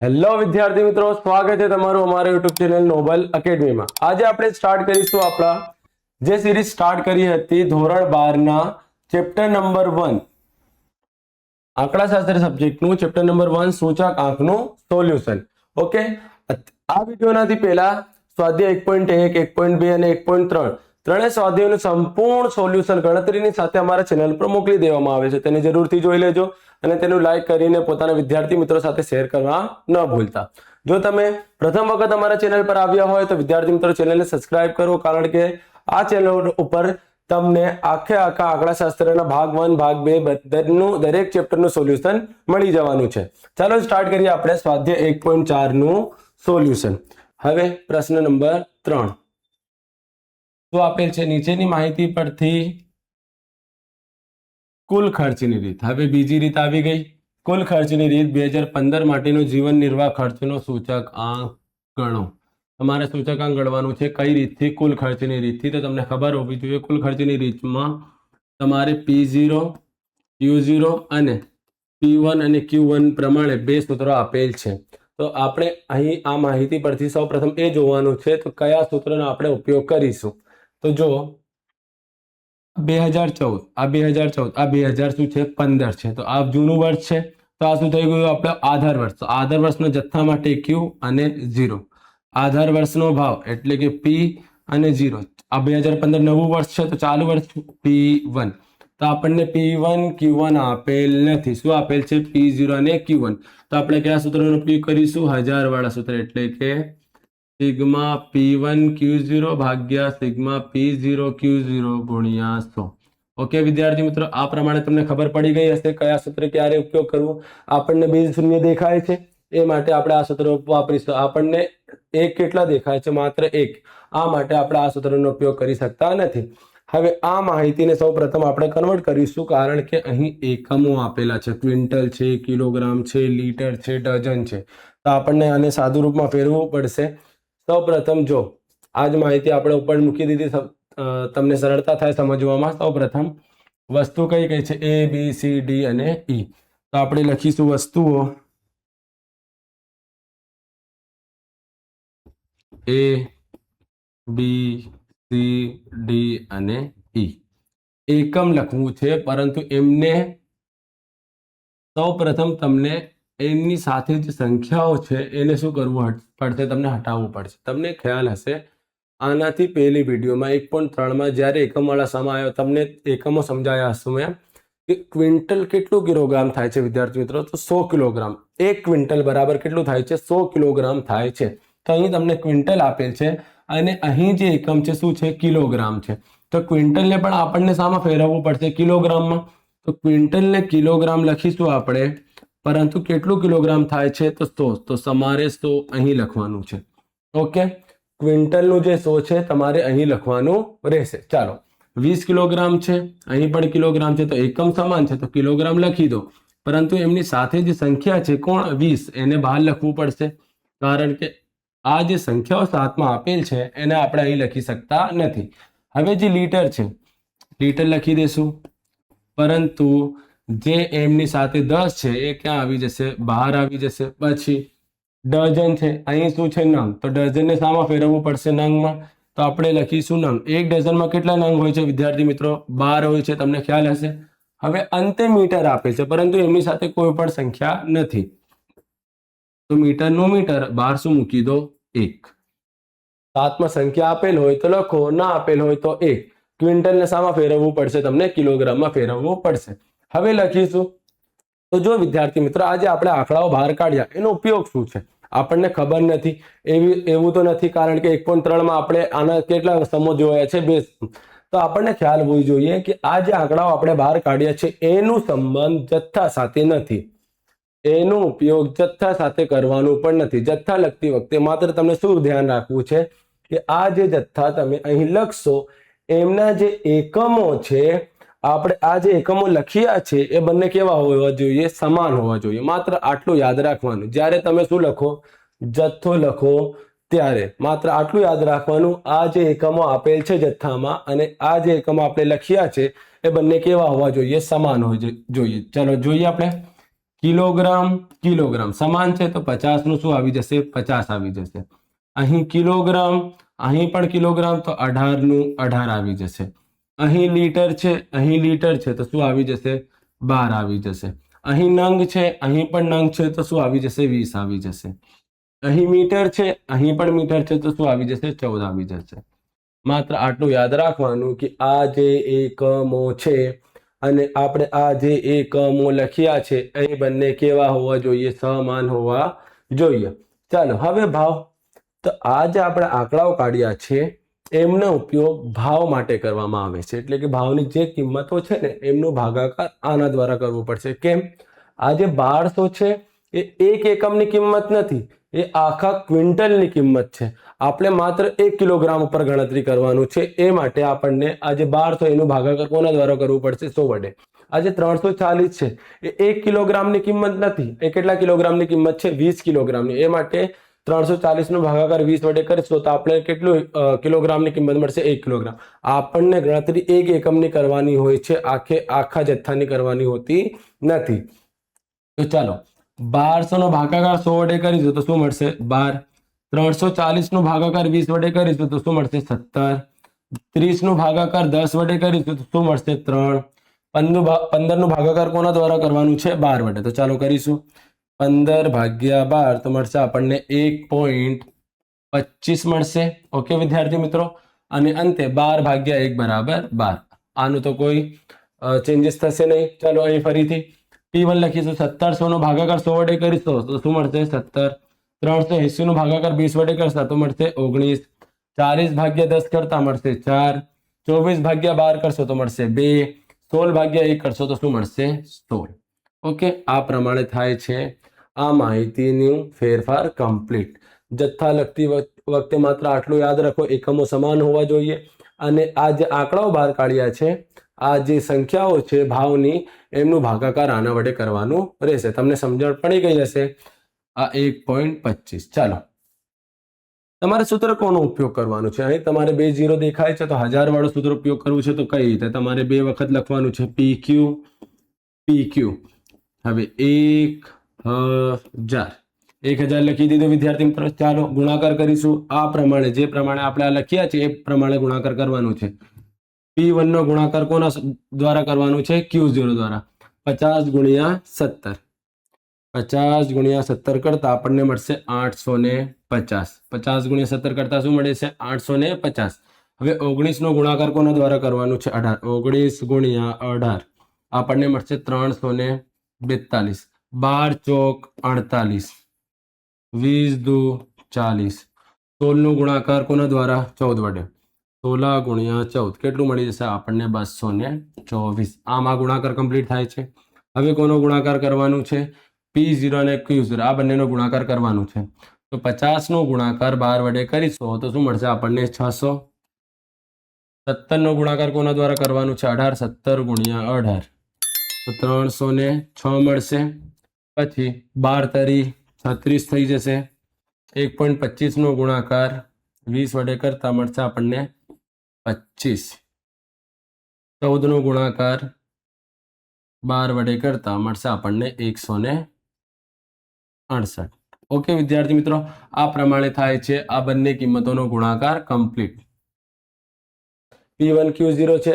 Hello વિદ્યાર્થી મિત્રો, સ્વાગત છે તમારું અમારા યુટ્યુબ ચેનલ નોબલ એકેડમીમાં। આજે આપણે સ્ટાર્ટ કરીશું આપણા જે સિરીઝ સ્ટાર્ટ કરી હતી ધોરણ 12 ના ચેપ્ટર નંબર 1 આંકડાશાસ્ત્ર સબ્જેક્ટનું ચેપ્ટર નંબર 1 સૂચક આંકનું સોલ્યુશન। ઓકે, આ વિડિયોનાથી પહેલા સ્વાધ્યાય 1.1 1.2 અને 1.3 ત્રણેય સ્વાધ્યાયનું સંપૂર્ણ સોલ્યુશન ગણતરીની સાથે અમારા ચેનલ પર મોકલી દેવામાં આવે છે। તેને જરૂરથી જોઈ લેજો અને તેનું લાઈક કરીને પોતાના વિદ્યાર્થી મિત્રો સાથે શેર કરવા ન ભૂલતા। જો તમે પ્રથમ વખત અમારા ચેનલ પર આવ્યા હોય તો વિદ્યાર્થી મિત્રો ચેનલને સબસ્ક્રાઇબ કરો, કારણ કે આ ચેનલ ઉપર તમને આખા આંકડાશાસ્ત્રના ભાગ 1 ભાગ 2 દરેક ચેપ્ટરનું સોલ્યુશન મળી જવાનું છે। ચાલો સ્ટાર્ટ કરીએ આપણે સ્વાધ્યાય 1.4 નું સોલ્યુશન। હવે પ્રશ્ન નંબર 3 તો આપેલ છે નીચેની માહિતી પરથી કુલ ખર્ચની રીત। હવે બીજી રીત આવી ગઈ। કુલ ખર્ચની રીત 2015 માટેનો જીવન નિર્વાહ ખર્ચનો સૂચકાંક ગણો। તમારે સૂચકાંક ગણવાનું છે કઈ રીતથી? કુલ ખર્ચની રીતથી। તો તમને ખબર હોવી જોઈએ કુલ ખર્ચની રીતમાં તમારે P0 Q0 અને P1 અને Q1 પ્રમાણે બે સૂત્રો આપેલ છે। તો આપણે અહીં આ માહિતી પરથી સૌપ્રથમ એ જોવાનું છે તો કયા સૂત્રનો આપણે ઉપયોગ કરીશું। તો જો 2014 આ 2014 આ 2000 શું છે 15 છે, તો આ જૂનું વર્ષ છે। તો આ શું થઈ ગયું આપણે આધાર વર્ષ। તો આધાર વર્ષના જથ્થા માટે Q અને 0, આધાર વર્ષનો ભાવ એટલે કે P અને 0। આ 2015 નવું વર્ષ છે તો ચાલુ વર્ષ P1। તો આપણને P1 Q1 આપેલ નથી। શું આપેલ છે? P0 અને Q1। તો આપણે કયા સૂત્રનો ઉપયોગ કરીશું? 1000 વાળા સૂત્ર એટલે કે સિગ્મા P1 Q0 ભાગ્યા સિગ્મા P0 Q0 ગુણ્યા 100। ઓકે વિદ્યાર્થી મિત્રો, આ પ્રમાણે તમને ખબર પડી ગઈ હશે કયા સૂત્ર ક્યારે ઉપયોગ કરવું। આપણને બે શૂન્ય દેખાય છે એ માટે આપણે આ સૂત્ર વાપરીશું। આપણને એક કેટલા દેખાય છે? માત્ર એક। આ માટે આપણે આ સૂત્રનો ઉપયોગ કરી શકતા નથી। હવે આ માહિતીને સૌપ્રથમ આપણે કન્વર્ટ કરીશું, કારણ કે અહીં એકમો આપેલા છે, ક્વિન્ટલ છે, કિલોગ્રામ છે, લીટર છે, ડઝન છે। તો આપણને આને સાદું રૂપમાં ફેરવવું પડશે। સૌપ્રથમ જો આ જ માહિતી આપણે ઉપર મૂકી દીધી, તમને સરળતા થાય સમજવામાં। સૌપ્રથમ વસ્તુ કઈ કઈ છે? A B C D અને E। તો આપણે લખીશું વસ્તુઓ A B C D અને E। એકમ લખવું છે, પરંતુ એમને સૌપ્રથમ તમને એમની સાથે જે સંખ્યાઓ છે એને શું કરવું પડશે? તમને હટાવવું પડશે। તમને ખ્યાલ હશે આનાથી પહેલી વિડીયોમાં 1.3 જ્યારે એકમવાળા સમ આવ્યો તમને એકમો સમજાયા હશે મેં કે ક્વિન્ટલ કેટલું કિલોગ્રામ થાય છે વિદ્યાર્થી મિત્રો? તો 100 કિલોગ્રામ। 1 ક્વિન્ટલ બરાબર કેટલું થાય છે? 100 કિલોગ્રામ થાય છે। તો અહીં તમને ક્વિન્ટલ આપેલ છે અને અહીં જે એકમ છે શું છે? કિલોગ્રામ છે। તો ક્વિન્ટલને પણ આપણને શામાં ફેરવવું પડશે? કિલોગ્રામમાં। તો ક્વિન્ટલને કિલોગ્રામ લખીશું આપણે, પરંતુ કેટલું કિલોગ્રામ થાય છે? તો 100। તો તમારે 100 અહીં લખવાનું છે। ઓકે, ક્વિન્ટલનું જે 100 છે તમારે અહીં લખવાનું રહેશે। ચાલો 20 કિલોગ્રામ છે, અહીં પણ કિલોગ્રામ છે, તો એકમ સમાન છે તો કિલોગ્રામ લખી દો, પરંતુ એમની સાથે જે સંખ્યા છે કોણ? 20, એને બહાર લખવું પડશે, કારણ કે આ જે સંખ્યાઓ સાથમાં આપેલ છે એને આપણે અહીં લખી શકતા નથી। હવે જે લીટર છે, લીટર લખી દેશું, પરંતુ જે એમની સાથે 10 છે એ ક્યાં આવી જશે? બહાર આવી જશે। પછી ડઝન છે, અહીં શું છે? નંગ। તો ડઝનને શામાં ફેરવવું પડશે? નંગમાં। તો આપણે લખીશું નંગ। એક ડઝનમાં કેટલા નંગ હોય છે વિદ્યાર્થી મિત્રો? 12 હોય છે, તમને ખ્યાલ હશે। હવે અંતે મીટર આપે છે, પરંતુ એમની સાથે કોઈ પણ સંખ્યા નથી, તો મીટરનું મીટર, 1200 મૂકી દો 1। સાતમાં સંખ્યા આપેલ હોય તો લખો, ના આપેલ હોય તો 1। ક્વિન્ટલને શામાં ફેરવવું પડશે? તમને કિલોગ્રામમાં ફેરવવું પડશે। હવે લખીશું તો જો વિદ્યાર્થી મિત્રો આજે આપણે આંકડાઓ બહાર કાઢ્યા, એનો ઉપયોગ શું છે આપણને ખબર નથી। એવું તો નથી, કારણ કે 1.3 માં આપણે આના કેટલા સમો જોયા છે? 2। તો આપણને ખ્યાલ હોવો જોઈએ કે આ જે આંકડાઓ આપણે બહાર કાઢ્યા છે એનું સંબંધ જથ્થા સાથે નથી, એનો ઉપયોગ જથ્થા સાથે કરવાનું પણ નથી। જથ્થા લખતી વખતે માત્ર તમને શું ધ્યાન રાખવું છે કે આ જે જથ્થા તમે અહીં લખશો એમના જે એકમો છે, આપણે આ જે એકમો લખ્યા છે એ બંને કેવા હોવા જોઈએ? સમાન હોવા જોઈએ। માત્ર આટલું યાદ રાખવાનું। જ્યારે તમે શું લખો? જથ્થો લખો ત્યારે માત્ર આટલું યાદ રાખવાનું, આ જે એકમો આપેલ છે જથ્થામાં અને આ જે એકમો આપણે લખ્યા છે એ બંને કેવા હોવા જોઈએ? સમાન હોવા જોઈએ। ચલો જોઈએ આપણે કિલોગ્રામ કિલોગ્રામ સમાન છે તો 50 નું શું આવી જશે? 50 આવી જશે. અહીં કિલોગ્રામ, અહીં પણ કિલોગ્રામ, તો 18 નું 18 આવી જશે. અહીં લીટર છે, અહીં લીટર છે, તો શું આવી જશે? 12 આવી જશે. અહીં નંગ છે, અહીં પણ નંગ છે, તો શું આવી જશે? 20 આવી જશે. અહીં મીટર છે, અહીં પણ મીટર છે, તો શું આવી જશે? 14 આવી જશે. માત્ર આટલું યાદ રાખવાનું કે આ જે એકમો છે અને આપણે આ જે એકમો લખ્યા છે એ બંને કેવા હોવા જોઈએ? સમાન હોવા જોઈએ. ચાલો હવે ભાવ. તો આ જે આપણે આંકડાઓ કાઢ્યા છે એમનો ઉપયોગ ભાવ માટે કરવામાં આવે છે. એટલે કે ભાવની જે કિંમતો છે ને એમનો ભાગાકાર આના દ્વારા કરવો પડશે. કેમ? આ જે 1200 છે એ એક એકમની કિંમત નથી, એ આખા ક્વિન્ટલની કિંમત છે. આપણે માત્ર 1 કિલોગ્રામ ઉપર ગણતરી કરવાનું છે. એ માટે આપણને આ જે 1200 એનું ભાગાકાર કોના દ્વારા કરવું પડશે? 100 વડે. આ જે 340 છે એ 1 કિલોગ્રામની કિંમત નથી, એ કેટલા કિલોગ્રામની કિંમત છે? 20 કિલોગ્રામની. એ માટે 340 નો ભાગાકાર 20 વડે કરીશું તો આપણે કેટલું કિલોગ્રામની કિંમત મળશે? 1 કિલોગ્રામ. આપણને ગણતરી 1 એકમની કરવાની હોય છે, આખા જથ્થાની કરવાની હોતી નથી. તો ચાલો 1200 નો ભાગાકાર 100 વડે કરીશું તો શું મળશે? 12. 340 નો ભાગાકાર 20 વડે કરીશું તો શું મળશે? 17. 30 નો ભાગાકાર 10 વડે કરીશું તો શું મળશે? 3. 15 નો ભાગાકાર કોના દ્વારા કરવાનું છે? 12 વડે. તો ચાલો કરીશું. 15 ભાગ્યા 12 તો મળશે આપણને 1.25 મળશે. ઓકે વિદ્યાર્થી મિત્રો. અને અંતે 12 ભાગ્યા 1 બરાબર 12. આનું તો કોઈ ચેન્જીસ થશે નહીં. ચાલો અહીં ફરીથી P1 લખીશું. 1700 નો ભાગાકાર 100 વડે કરીશું તો શું મળશે? 17. 380 નો ભાગાકાર 20 વડે કરતા તો મળશે 19. 40 ભાગ્યા 10 કરતા મળશે 4. 24 ભાગ્યા 12 કરશો તો મળશે 2. 16 ભાગ્યા 1 કરશો તો શું મળશે? 16. ઓકે, આ પ્રમાણે થાય છે આ માહિતીનું ફેરફાર કમ્પ્લીટ. જથ્થા લખતી વખતે માત્ર આટલું યાદ રાખો, એકમો સમાન હોવા જોઈએ. અને આ જે આંકડાઓ બહાર કાઢ્યા છે, આ જે સંખ્યાઓ છે ભાવની, એમનું ભાગાકાર આના વડે કરવાનું રહેશે. તમને સમજણ પડી ગઈ હશે. આ 1.25. ચાલો તમારે સૂત્ર કોનો ઉપયોગ કરવાનું છે? અહીં તમારે 2 0 દેખાય છે તો 1000 વાળું સૂત્ર ઉપયોગ કરવું છે તો કઈ રીતે? તમારે 2 વખત લખવાનું છે PQ. હવે 1000 લખી દીધું વિદ્યાર્થી મિત્રો. ચાલો ગુણાકાર કરીશું. આ પ્રમાણે જે પ્રમાણે આપણે આ લખ્યા છે એ પ્રમાણે ગુણાકાર કરવાનું છે. P1 નો ગુણાકાર કોના દ્વારા કરવાનું છે? Q0 દ્વારા. 50 ગુણ્યા 17. 50 ગુણ્યા 17 કરતા આપણને મળશે 850. 50 ગુણ્યા 17 કરતા શું મળે છે? 850. હવે 19 નો ગુણાકાર કોના દ્વારા કરવાનું છે? 18. 19 ગુણ્યા 18 આપણને મળશે 342. 12 ચોક 48. 20 દુ 40. 16 નો ગુણાકાર કોના દ્વારા? 14 વડે. 16 ગુણ્યા 14 કેટલું મળી જશે આપણને? 224. આમાં ગુણાકાર કમ્પ્લીટ થાય છે. હવે કોનો ગુણાકાર કરવાનું છે? P0 અને Q0, આ બંનેનો ગુણાકાર કરવાનું છે. તો 50 નો ગુણાકાર 12 વડે કરીશું તો શું મળશે આપણને? 600. 17 નો ગુણાકાર કોના દ્વારા કરવાનું છે? 18. 17 ગુણ્યા 18 તો 306 મળશે. પછી 12 તરી 36 થઈ જશે. 1.25 નો ગુણાકાર 20 વડે કરતા મળશે આપણને 25. 14 નો ગુણાકાર 12 વડે કરતા મળશે આપણને 168. ઓકે વિદ્યાર્થી મિત્રો, આ પ્રમાણે થાય છે આ બંને કિંમતોનો ગુણાકાર કમ્પ્લીટ. P1 Q0 છે,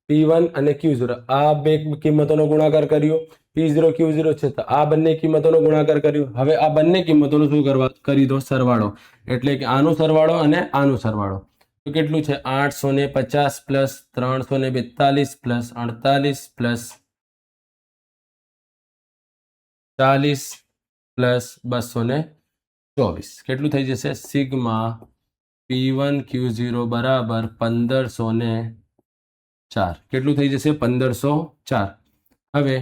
P1 અને Q0 આ બે કિંમતોનો ગુણાકાર કર્યો. P0 Q0 છે તો આ બંને કિંમતોનો ગુણાકાર કર્યો. હવે આ બંને કિંમતોનો શું કરી દો? સરવાળો. એટલે કે આનો સરવાળો અને આનો સરવાળો. તો કેટલું છે? 850 પ્લસ 342 પ્લસ 48 પ્લસ 40 પ્લસ 224 કેટલું થઈ જશે? સિગ્મા P1 Q0 બરાબર 1504. કેટલું થઈ જશે? 1504. હવે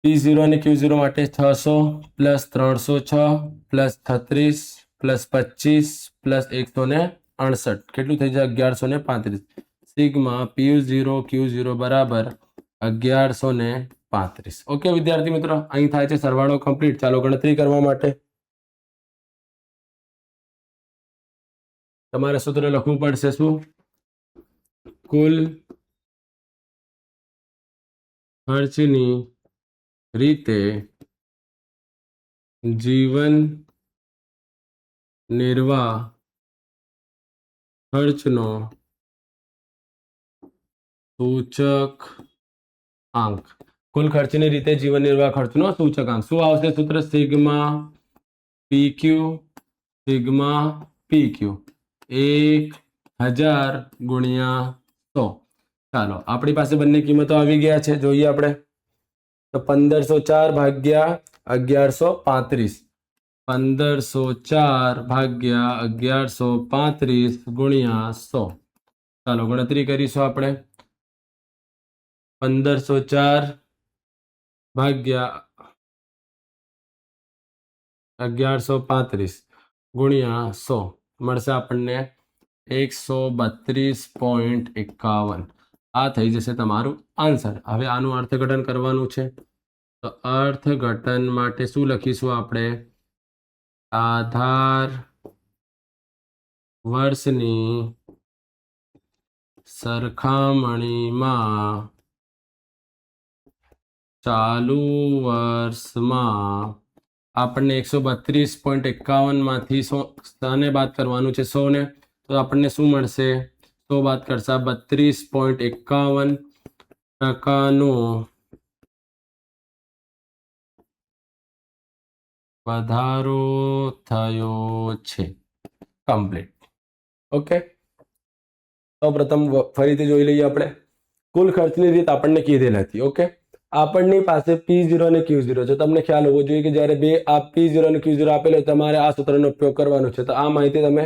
P0 અને Q0 માટે 600 પ્લસ 306 પ્લસ 36 પ્લસ 25 પ્લસ 168 કેટલું થઈ જાય? 1135. સિગ્મા P0 Q0 બરાબર 1135. ઓકે વિદ્યાર્થી મિત્રો, અહીં થાય છે સરવાળો કમ્પ્લીટ. ચાલો ગણતરી કરવા માટે તમારે સૂત્ર લખવું પડશે. શું? કુલ ખર્ચની રીતે જીવન નિર્વાહ ખર્ચનો સૂચકાંક. કુલ ખર્ચની રીતે જીવન નિર્વાહ ખર્ચનો સૂચકાંક શું આવશે? સૂત્ર સિગ્મા પીક્યુ સિગ્મા પીક્યુ 1000 ગુણ્યા 100. ચાલો આપણી પાસે બંને કિંમતો આવી ગયા છે, જોઈએ આપણે તો 1504 ભાગ્યા 1135, 1504 ભાગ્યા 1135 ગુણ્યા 100. ચાલો ગણતરી કરીશું આપણે. 1504 ભાગ્યા 1135 ગુણ્યા 100 મળશે આપણને 132.51. આ થઈ જશે તમારું આન્સર. હવે આનું અર્થઘટન કરવાનું છે, તો અર્થઘટન માટે શું લખીશું આપણે? આધાર વર્ષની સરખામણીમાં ચાલુ વર્ષમાં આપણને 132.51 માંથી 100 બાદ કરવાનું છે. 100 ને તો આપણને શું મળશે? 100 બાદ કરશા 32.51% વધારો થયો છે. કમ્પ્લીટ. ઓકે, તો પ્રથમ ફરીથી જોઈ લઈએ આપણે. કુલ ખર્ચની રીત આપણને કીધેલ હતી. ઓકે, આપણની પાસે P0 અને Q0 છે. તમને ખ્યાલ હોવો જોઈએ કે જ્યારે બે આ P0 અને Q0 આપેલો તમારે આ સૂત્રનો ઉપયોગ કરવાનો છે. તો આ માહિતી તમે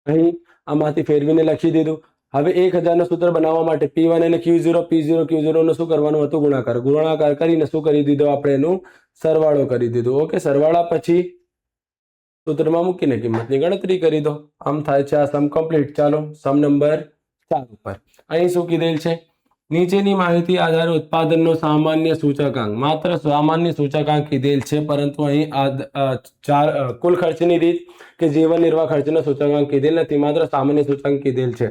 અહીં આમાંથી ફેરવીને લખી દીધું. હવે 1000 નું સૂત્ર બનાવવા માટે P1 અને Q0 Q0 નું શું કરવાનું હતું? ગુણાકાર કરીને શું કરી દીધો આપણે? એનું સરવાળો કરી દીધો. ઓકે, સરવાળા પછી સૂત્રમાં મૂકીને કિંમતની ગણતરી કરી દો. આમ થાય છે આ સમ કમ્પ્લીટ. ચાલો સમ નંબર 4 ઉપર અહીં શું કીધેલ છે? નીચેની માહિતી આધારે ઉત્પાદનનો સામાન્ય સૂચકાંક. માત્ર સામાન્ય સૂચકાંક કીધેલ છે, પરંતુ અહીં કુલ ખર્ચની રીત કે જીવન નિર્વાહ ખર્ચનો સૂચકાંક કીધેલ નથી, માત્ર સામાન્ય સૂચકાંક કીધેલ છે.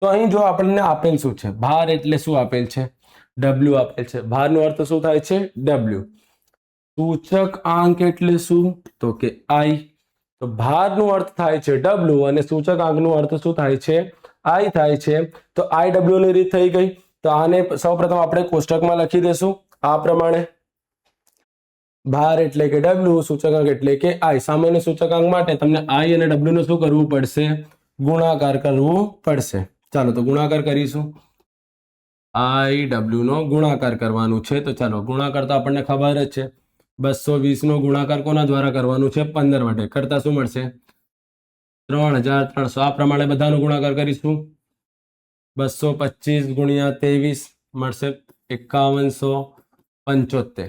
તો અહીં જો આપણને આપેલ શું છે? ભાર એટલે શું આપેલ છે? W આપેલ છે. ભારનો અર્થ શું થાય છે? W. સૂચકાંક એટલે શું? તો કે I. તો ભારનો અર્થ થાય છે W અને સૂચકાંકનો અર્થ શું થાય છે? I થાય છે. તો IW ની રીત થઈ ગઈ. તો આને સૌપ્રથમ આપણે કોષ્ટકમાં લખી દેશું આ પ્રમાણે. ભાર એટલે કે W, સૂચકાંક એટલે કે I. સામાન્ય સૂચકાંક માટે તમને I અને W નું શું કરવું પડશે? ગુણાકાર કરવું પડશે. ચાલો તો ગુણાકાર કરીશું. IW નો ગુણાકાર કરવાનું છે. તો ચાલો ગુણાકાર તો આપણને ખબર જ છે. 220 નો ગુણાકાર કોના દ્વારા કરવાનું છે? 15 વડે. કરતા શું મળશે? 3300. આ પ્રમાણે બધાનો ગુણાકાર કરીશું. 225 ગુણ્યા 23 મળશે 5175.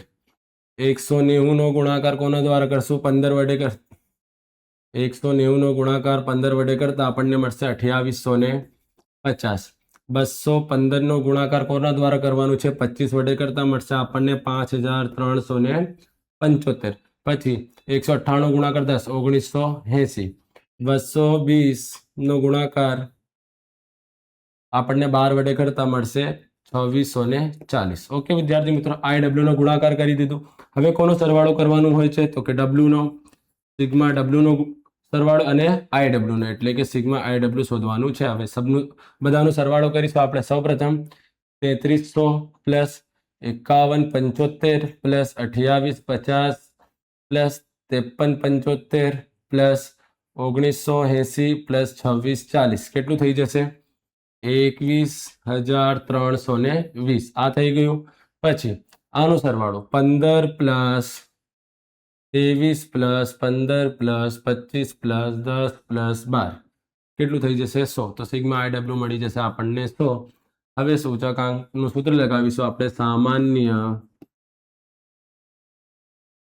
190 નો ગુણાકાર કોના દ્વારા કરશું? 15 વડે. 190 નો ગુણાકાર 15 વડે કરતા આપણને મળશે 2850. 215 નો ગુણાકાર કોના દ્વારા કરવાનું છે? 25 વડે કરતા મળશે આપણને 5375. પછી 198 ગુણાકાર 10 1980. 220 નો ગુણાકાર આપણને 12 વડે કરતા મળશે 2640. ઓકે વિદ્યાર્થી મિત્રો, IW નો ગુણાકાર કરી દીધું. હવે કોનો સરવાળો કરવાનું હોય છે? તો કે W નો. સિગ્મા W નો સરવાળો અને IW નો, એટલે કે સિગ્મા IW શોધવાનું છે. હવે બધાનો સરવાળો કરીશું આપણે. સૌપ્રથમ 3300 plus 5175 plus 2850 plus 5375 plus 1980 plus 2640 કેટલું થઈ જશે? 21320. આ થઈ ગયું. પછી આનો સરવાળો 15 plus 23 plus 15 plus 25 plus 10 plus 12 કેટલું થઈ જશે? 100. તો સિગ્મા IW મળી જશે આપણને 100. હવે સૂચકાંકનું સૂત્ર લગાવીશું આપણે. સામાન્ય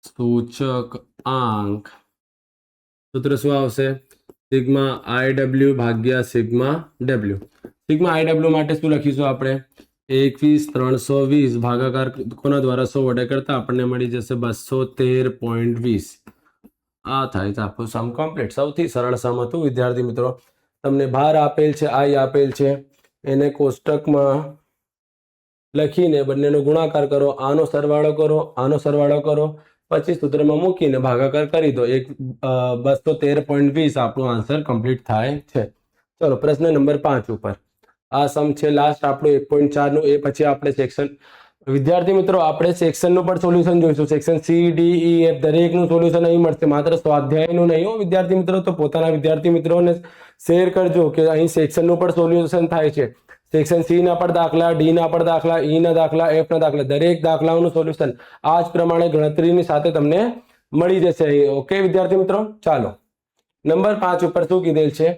સૂચકાંક સૂત્ર શું આવશે? સિગ્મા IW ભાગ્યા સિગ્મા W. સિગ્મા IW માટે શું લખીશું આપણે? 21320 ભાગાકાર કોના દ્વારા 100 વડે કરતા આપણને મળી જશે 213.20. આ થાય છે આપણું સમ કમ્પ્લીટ. સૌથી સરળ સમ હતું વિદ્યાર્થી મિત્રો. તમને ભાર આપેલ છે, I આપેલ છે, એને કોષ્ટકમાં લખીને બંનેનો ગુણાકાર કરો, આનો સરવાળો કરો, આનો સરવાળો કરો, પછી સૂત્રમાં મૂકીને ભાગાકાર કરી દો. 213.20 આપણો આન્સર કમ્પ્લીટ થાય છે. ચલો પ્રશ્ન નંબર 5 ઉપર આ સમ છે લાસ્ટ આપણો 1.4 નું. એ પછી આપણે સેક્શન, વિદ્યાર્થી મિત્રો આપણે સેક્શનનું પણ સોલ્યુશન જોઈશું. સેક્શન સી, ડી, ઈ, એફ દરેકનું સોલ્યુશન અહીં મળશે, માત્ર સ્વાધ્યાયનું નહીં હો વિદ્યાર્થી મિત્રો. તો પોતાના વિદ્યાર્થી મિત્રોને શેર કરજો કે અહીં સેક્શનનું પણ સોલ્યુશન થાય છે. સેક્શન સી ના પણ દાખલા, ડી ના પણ દાખલા, ઈ ના દાખલા, એફ ના દાખલા, દરેક દાખલાઓનું સોલ્યુશન આ જ પ્રમાણે ગણતરીની સાથે તમને મળી જશે અહીં. ઓકે વિદ્યાર્થી મિત્રો, ચાલો નંબર 5 ઉપર શું કીધેલ છે?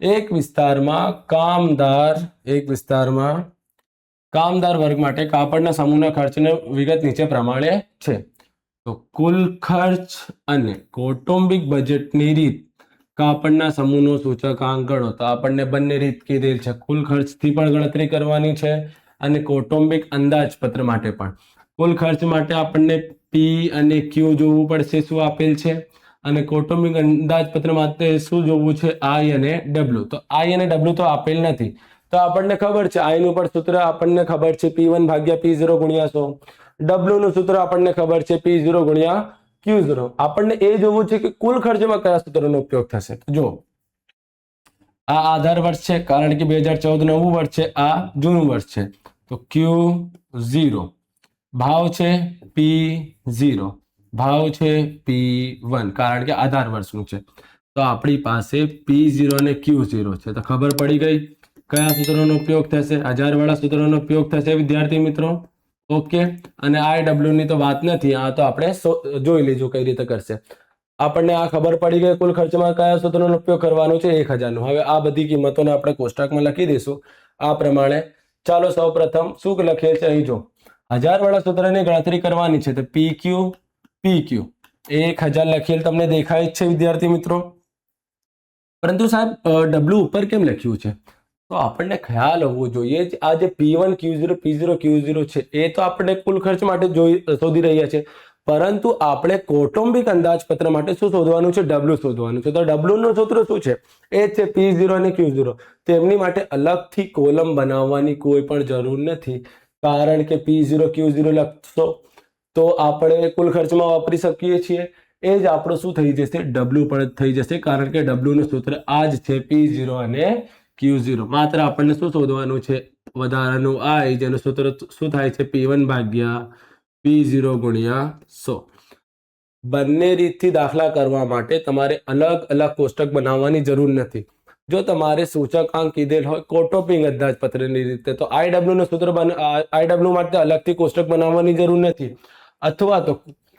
એક વિસ્તારમાં કામદાર વર્ગ માટે કાપડના સમૂહના ખર્ચની વિગત નીચે પ્રમાણે છે. તો કુલ ખર્ચ અને કૌટુંબિક બજેટની રીત, કાપડના સમૂહનો સૂચકાંક ગણો. તો આપણને બંને રીત કીધેલ છે. કુલ ખર્ચથી પણ ગણતરી કરવાની છે અને કૌટુંબિક અંદાજપત્ર માટે પણ. કુલ ખર્ચ માટે આપણને પી અને ક્યુ જોવું પડશે, શું આપેલ છે, અને કૌટુંબિક અંદાજપત્ર માટે શું જોવું છે? આઈ અને ડબલ્યુ. તો આઈ અને ડબલ્યુ તો આપેલ નથી, તો આપણને ખબર છે આઈ નું પણ સૂત્ર આપણને ખબર છે P1 ભાગ્યા P0 ગુણ્યા 100. ડબલ્યુ નું સૂત્ર આપણને ખબર છે P0 ગુણ્યા Q0. આપણને એ જોવું છે કે કુલ ખર્ચમાં કયા સૂત્રનો ઉપયોગ થશે. જો આ આધાર વર્ષ છે કારણ કે 2014 નવું વર્ષ છે, આ જૂનું વર્ષ છે. તો Q0 ભાવ છે P0, ભાવ છે P1 કારણ કે આધાર વર્ષનું છે. તો આપણી પાસે P0 અને Q0 છે. તો ખબર પડી ગઈ કયા સૂત્રનો ઉપયોગ થશે? 1000 વાળા સૂત્રનો ઉપયોગ થશે વિદ્યાર્થી મિત્રો. ઓકે, અને IW ની તો વાત નથી, આ તો આપણે જોઈ લેજો કઈ રીતે કરશે. આપણને આ ખબર પડી ગઈ કુલ ખર્ચમાં કયા સૂત્રનો ઉપયોગ કરવાનો છે? 1000 નો. હવે આ બધી કિંમતોને આપણે કોષ્ટકમાં લખી દઈશું આ પ્રમાણે. ચાલો સૌપ્રથમ શું લખેલ છે અહીં જો 1000 વાળા સૂત્રની ગણતરી કરવાની છે. તો PQ 1000 લખેલ તમને દેખાય જ છે વિદ્યાર્થી મિત્રો. પરંતુ સાહેબ ડબલ્યુ ઉપર કેમ લખ્યું છે? તો આપણને ખ્યાલ હોવો જોઈએ આ જે P1 Q0 P0 Q0 છે એ તો આપણે કુલ ખર્ચ માટે શોધી રહ્યા છે, પરંતુ આપણે કૌટુંબિક અંદાજપત્ર માટે શું શોધવાનું છે? ડબલ્યુ શોધવાનું છે. તો ડબલ્યુ નું સૂત્ર શું છે? એ છે P0 અને Q0. તેમની માટે અલગથી કોલમ બનાવવાની કોઈ પણ જરૂર નથી, કારણ કે P0 Q0 લખશો તો આપણે કુલ ખર્ચમાં વાપરી શકીએ છીએ. એ જ આપણું શું થઈ જશે? ડબલ્યુ પણ થઈ જશે, કારણ કે ડબલ્યુ નું સૂત્ર આ જ છે P0 અને Q0. માત્ર આપણને શું શોધવાનું છે? વધારાનું I, જેનું સૂત્ર શું થાય છે? P1 ભાગ્યા P0 ગુણ્યા 100. બંને રીતથી દાખલા કરવા માટે તમારે અલગ અલગ કોષ્ટક બનાવવાની જરૂર નથી. જો તમારે સૂચકાંક કીધેલ હોય કૌટુંબિક અંદાજપત્રની રીતે, તો IW નું સૂત્ર IW માટે અલગથી કોષ્ટક બનાવવાની જરૂર નથી. અથવા તો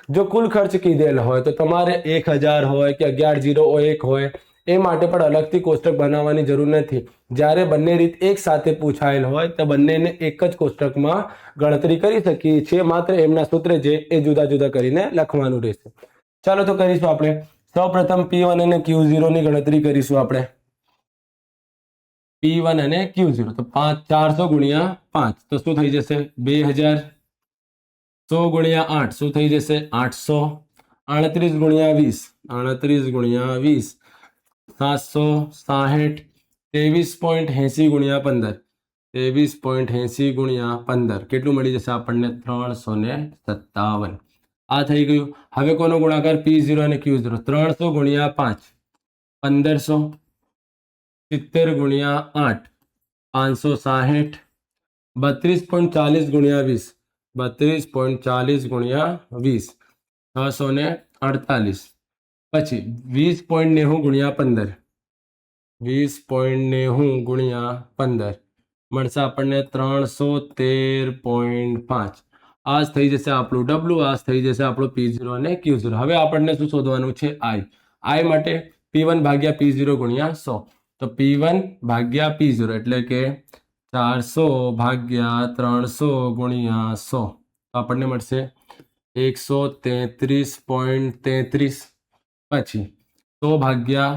જો કુલ ખર્ચ કીધેલ હોય તો તમારે 1000 હોય કે 1101 હોય, એ માટે પણ અલગથી કોષ્ટક બનાવવાની જરૂર નથી. જ્યારે બંને રીત એક સાથે પૂછાયેલ હોય તો બંનેને એક જ કોષ્ટકમાં ગણતરી કરી શકીએ છીએ. માત્ર એમના સૂત્ર જે એ જુદા જુદા કરીને લખવાનું રહેશે. ચાલો તો કરીશું આપણે. સૌપ્રથમ P1 અને Q0 ની ગણતરી કરીશું આપણે. P1 અને Q0 તો 400 ગુણ્યા 5 તો શું થઈ જશે? 2000. 100 ગુણ્યા 8 શું થઈ જશે? 800. 38 ગુણ્યા 20 760. 23.80 ગુણ્યા 15 23.80 ગુણ્યા 15 કેટલું મળી જશે આપણને? 357. આ થઈ ગયું. હવે કોનો ગુણાકાર? P0 અને Q0. 300 ગુણ્યા 5 1500. 70 ગુણ્યા 8 560. 32.40 ગુણ્યા 20 32.40 ગુણ્યા 20 648. પછી 20.90 ગુણ્યા 15 20.90 ગુણ્યા 15 મળશે આપણને 313.5. આ જ થઈ જશે આપણું ડબલ્યુ, આ જ થઈ જશે આપણું P0 અને Q0. હવે આપણને શું શોધવાનું છે? I માટે P1 ભાગ્યા P0 ગુણ્યા 100. તો P1 ભાગ્યા P0 એટલે કે 400 ભાગ્યા 300 ગુણ્યા 100 તો આપણને મળશે 133.33. પછી 100 ભાગ્યા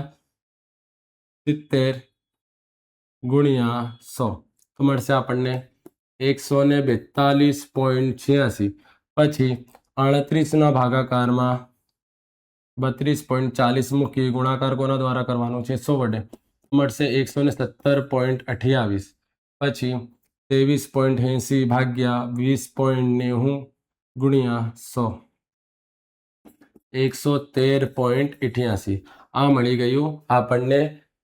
70 ગુણ્યા 100 તો મળશે આપણને 142.86. પછી 38 ના ભાગાકારમાં 32.40 મૂકી ગુણાકાર કોના દ્વારા કરવાનો છે? 100 વડે. મળશે 117.28. પછી 23.80 ભાગ્યા 20.90 ગુણ્યા 100 113.88 આ મળી ગયું આપણને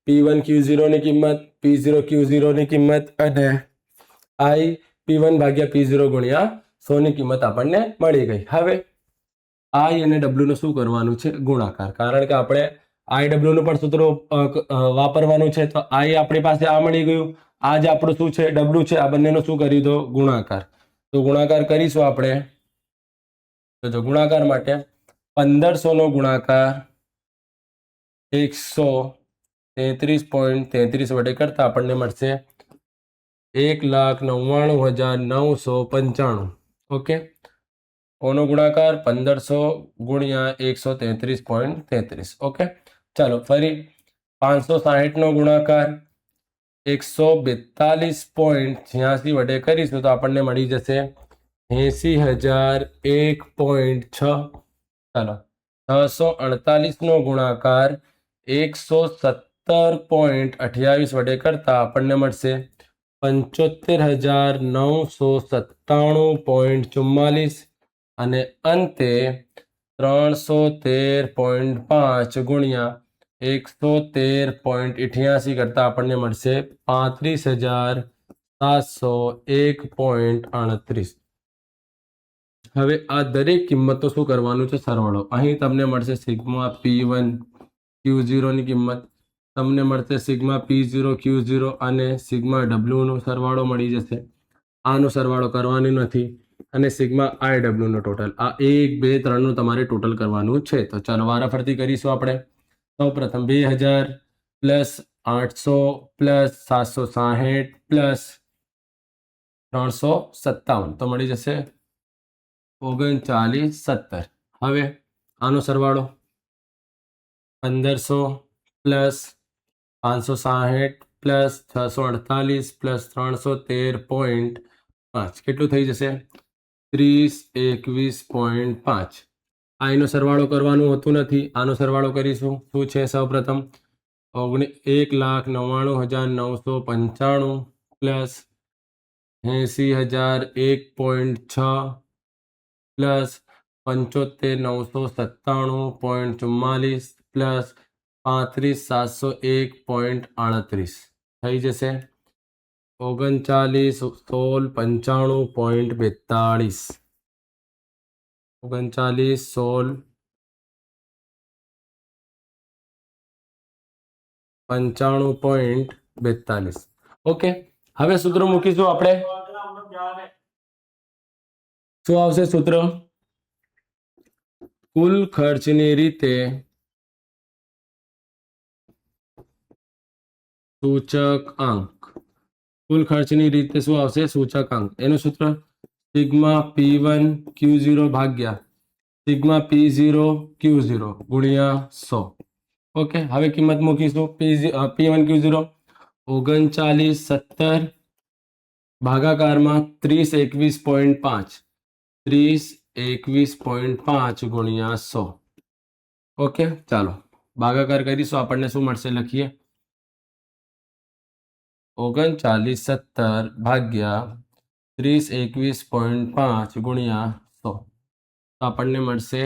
P1 Q0 ની કિંમત, P0 Q0 ની કિંમત અને I P1 ભાગ્યા P0 ગુણ્યા 100 ની કિંમત આપણને મળી ગઈ. હવે I અને W નું શું કરવાનું છે? ગુણાકાર. કારણ કે આપણે IW નું પણ સૂત્ર વાપરવાનું છે. તો I આપણી પાસે આ મળી ગયું, આ જ આપણું શું છે? W છે. આ બંનેનો શું કરી દો? ગુણાકાર. તો ગુણાકાર કરીશું આપણે. તો જો ગુણાકાર માટે 1500 નો ગુણાકાર 133.33 વડે કરતા આપણને મળશે 1,99,995. ઓકે, કોનો ગુણાકાર? 1500 ગુણ્યા 133.33. ઓકે, ચાલો ફરી 560 નો ગુણાકાર 142.86 વડે કરીશું તો આપણને મળી જશે 80,001.6. ચાલો 648 નો ગુણાકાર 117.28 વડે કરતા આપણને મળશે 75,997.44 અને અંતે 313.5 ગુણ્યા 113.88 કરતા આપણને મળશે 35,701.38. હવે આ દરેક કિંમતો શું કરવાનું છે? સરવાળો. અહીં તમને મળશે સિગ્મા P1 Q0 ની કિંમત, તમને મળશે સિગ્મા P0 Q0 અને સિગ્મા W નો સરવાળો મળી જશે. આનો સરવાળો કરવાનો નથી અને સિગ્મા IW નો ટોટલ. આ 1 2 3 નું તમારે ટોટલ કરવાનું છે. તો ચાલો વારાફરતી કરીશું આપણે. સૌ પ્રથમ 2000 પ્લસ 800 પ્લસ 760 પ્લસ 357 તો મળી જશે 3970. હવે આનો સરવાળો 1500 પ્લસ 560 પ્લસ 648 પ્લસ 313.5 કેટલું થઈ જશે? 3021.5. આનો સરવાળો કરવાનું હોતું નથી, આનો સરવાળો કરીશું. શું છે? સૌપ્રથમ 1,99,995 પ્લસ 80,001.6 પ્લસ 75,997.44 પ્લસ 35,701.38 થઈ જશે 39,16,95.42. 39,16,95.42. ઓકે, હવે સૂત્ર મૂકીશું આપણે. શું આવશે સૂત્ર? કુલ ખર્ચની રીતે સૂચકાંક. કુલ ખર્ચની રીતે શું આવશે? સૂચકાંક. એનું સૂત્ર સિગ્મા P1 Q0 ભાગ્યા સિગ્મા P0 Q0 ગુણ્યા 100. ઓકે, હવે કિંમત મૂકીશું. P1 Q0 3970 ભાગાકારમાં 3021.5 3021.5 ગુણ્યા 100. ઓકે, ચાલો ભાગાકાર કરીશું. આપણને શું મળશે? લખીએ 3970 ભાગ્યા 3021.5 ગુણ્યા 100 તો આપણને મળશે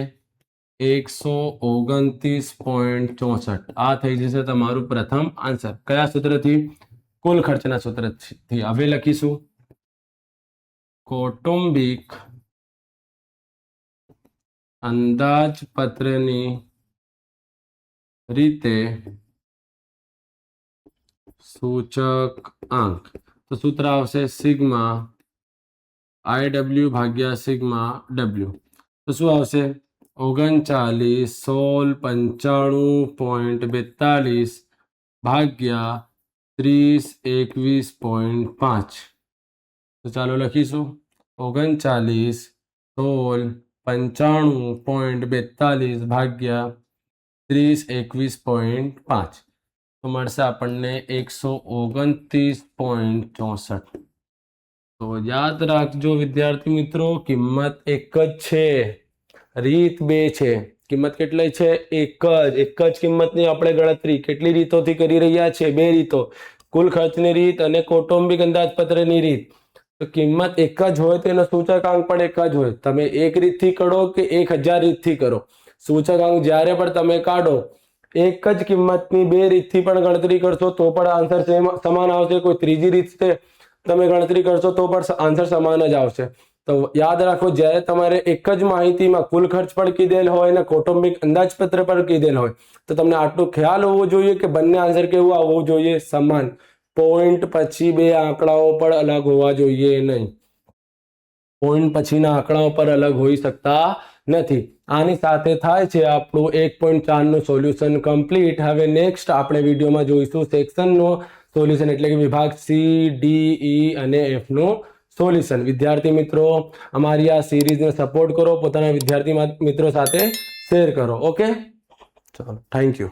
129.64. આ થઈ જશે તમારું પ્રથમ આન્સર. કયા સૂત્રથી? કુલ ખર્ચના સૂત્રથી. હવે લખીશું કૌટુંબિક અંદાજપત્રની રીતે સૂચકાંક. તો સૂત્ર આવશે સિગ્મા IW ભાગ્યા સિગ્મા W. તો શું આવશે? 39,16,95.42 ભાગ્યા 3021.5. તો ચાલો લખીશું 39,16,95.42 ભાગ્યા 3021.5 તો મળશે આપણને 129.64. તો યાદ રાખજો વિદ્યાર્થી મિત્રો, કિંમત એક જ છે, રીત બે છે. કિંમત કેટલી છે? એક જ કિંમતની આપણે ગણતરી કેટલી રીતોથી કરી રહ્યા છે? બે રીતો, કુલ ખર્ચની રીત અને કૌટુંબિક અંદાજપત્રની રીત. તો કિંમત એક જ હોય તો એનો સૂચકાંક પણ એક જ હોય. તમે એક રીતથી કરો કે 1000 રીતથી કરો, સૂચકાંક જ્યારે પણ તમે કાઢો એક જ કિંમતની બે રીતથી પણ ગણતરી કરશો તો પણ આન્સર સમાન આવશે. કોઈ ત્રીજી રીત તમે ગણતરી કરશો તો પણ આન્સર સમાન જ આવશે. તો યાદ રાખો, જ્યારે તમારે એક જ માહિતીમાં કુલ ખર્ચ પણ કીધેલ હોય અને કૌટુંબિક અંદાજપત્ર પણ કીધેલ હોય તો તમને આટલું ખ્યાલ હોવો જોઈએ કે બંને આન્સર કેવું આવવું જોઈએ? સમાન. પોઈન્ટ પછી બે આંકડાઓ પણ અલગ હોવા જોઈએ નહીં. પોઈન્ટ પછીના આંકડાઓ પર અલગ હોઈ શકતા નથી. આની સાથે થાય છે આપણું 1.4 નું સોલ્યુશન કમ્પ્લીટ. હવે નેક્સ્ટ આપણે વિડીયોમાં જોઈશું સેક્શનનું સોલ્યુશન, એટલે કે વિભાગ સી, ડી, ઈ અને એફ નું સોલ્યુશન. વિદ્યાર્થી મિત્રો, અમારી આ સિરીઝને સપોર્ટ કરો, પોતાના વિદ્યાર્થી મિત્રો સાથે શેર કરો. ઓકે, ચલો, થેન્ક યુ.